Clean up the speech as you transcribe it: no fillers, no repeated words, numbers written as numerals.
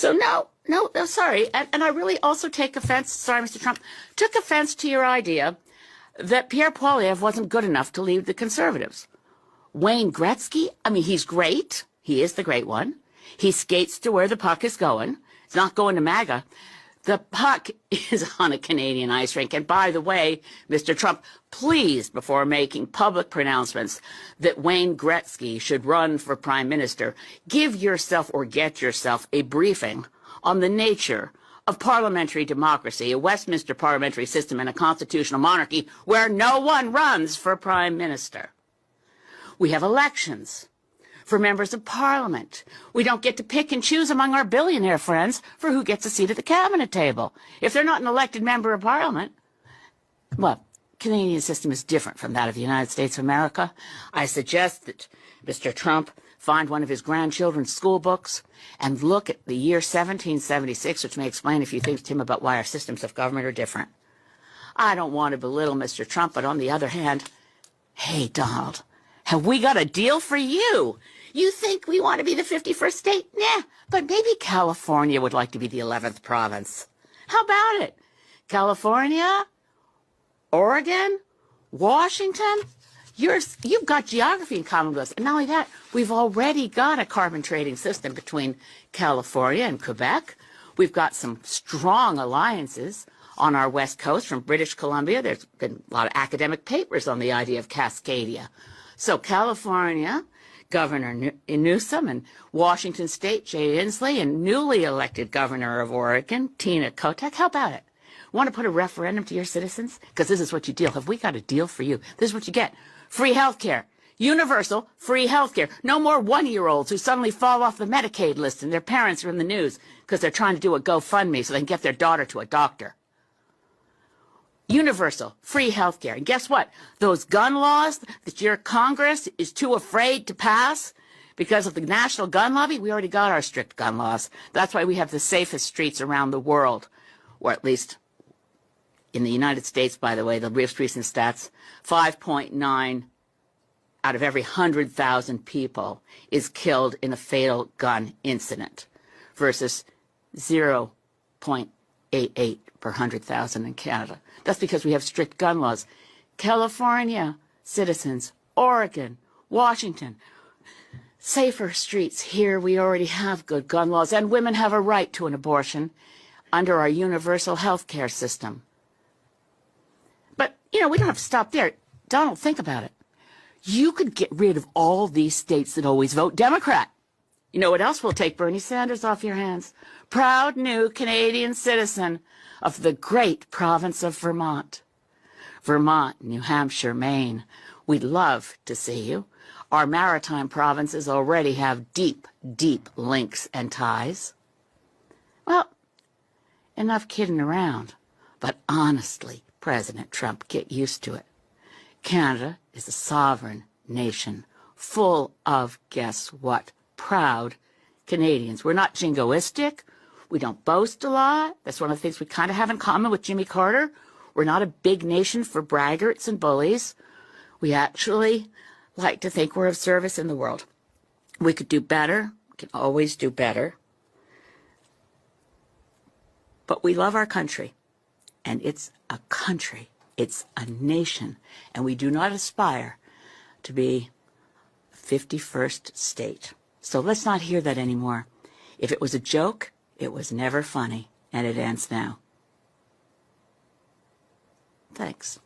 So no, sorry. And I really also take offense, sorry, Mr. Trump, took offense to your idea that Pierre Poilievre wasn't good enough to lead the Conservatives. Wayne Gretzky, I mean, he's great. He is the great one. He skates to where the puck is going. It's not going to MAGA. The puck is on a Canadian ice rink. And by the way, Mr. Trump, please, before making public pronouncements that Wayne Gretzky should run for prime minister, give yourself or get yourself a briefing on the nature of parliamentary democracy, a Westminster parliamentary system, and a constitutional monarchy where no one runs for prime minister. We have elections for members of parliament. We don't get to pick and choose among our billionaire friends for who gets a seat at the cabinet table. If they're not an elected member of parliament, well, Canadian system is different from that of the United States of America. I suggest that Mr. Trump find one of his grandchildren's school books and look at the year 1776, which may explain a few things to him about why our systems of government are different. I don't want to belittle Mr. Trump, but on the other hand, hey, Donald, have we got a deal for you? You think we want to be the 51st state? Nah, but maybe California would like to be the 11th province. How about it? California, Oregon, Washington, you've got geography in common with us. And not only that, we've already got a carbon trading system between California and Quebec. We've got some strong alliances on our west coast from British Columbia. There's been a lot of academic papers on the idea of Cascadia. So California, Governor Newsom, and Washington State, Jay Inslee, and newly elected Governor of Oregon, Tina Kotek. How about it? Want to put a referendum to your citizens? Because this is what you deal. Have we got a deal for you? This is what you get. Free health care. Universal free health care. No more one-year-olds who suddenly fall off the Medicaid list and their parents are in the news because they're trying to do a GoFundMe so they can get their daughter to a doctor. Universal free health care. And guess what? Those gun laws that your Congress is too afraid to pass because of the national gun lobby, we already got our strict gun laws. That's why we have the safest streets around the world, or at least in the United States, by the way, the most recent stats, 5.9 out of every 100,000 people is killed in a fatal gun incident versus 0.88 per 100,000 in Canada. That's because we have strict gun laws. California citizens, Oregon, Washington, safer streets. Here we already have good gun laws, and women have a right to an abortion under our universal health care system. But, we don't have to stop there. Donald, think about it. You could get rid of all these states that always vote Democrat. You know what else will take Bernie Sanders off your hands? Proud new Canadian citizen of the great province of Vermont. Vermont, New Hampshire, Maine. We'd love to see you. Our maritime provinces already have deep, deep links and ties. Well, enough kidding around. But honestly, President Trump, get used to it. Canada is a sovereign nation full of, guess what, proud Canadians. We're not jingoistic. We don't boast a lot. That's one of the things we kind of have in common with Jimmy Carter. We're not a big nation for braggarts and bullies. We actually like to think we're of service in the world. We could do better. We can always do better. But we love our country. And it's a country. It's a nation. And we do not aspire to be a 51st state. So let's not hear that anymore. If it was a joke, it was never funny. And it ends now. Thanks.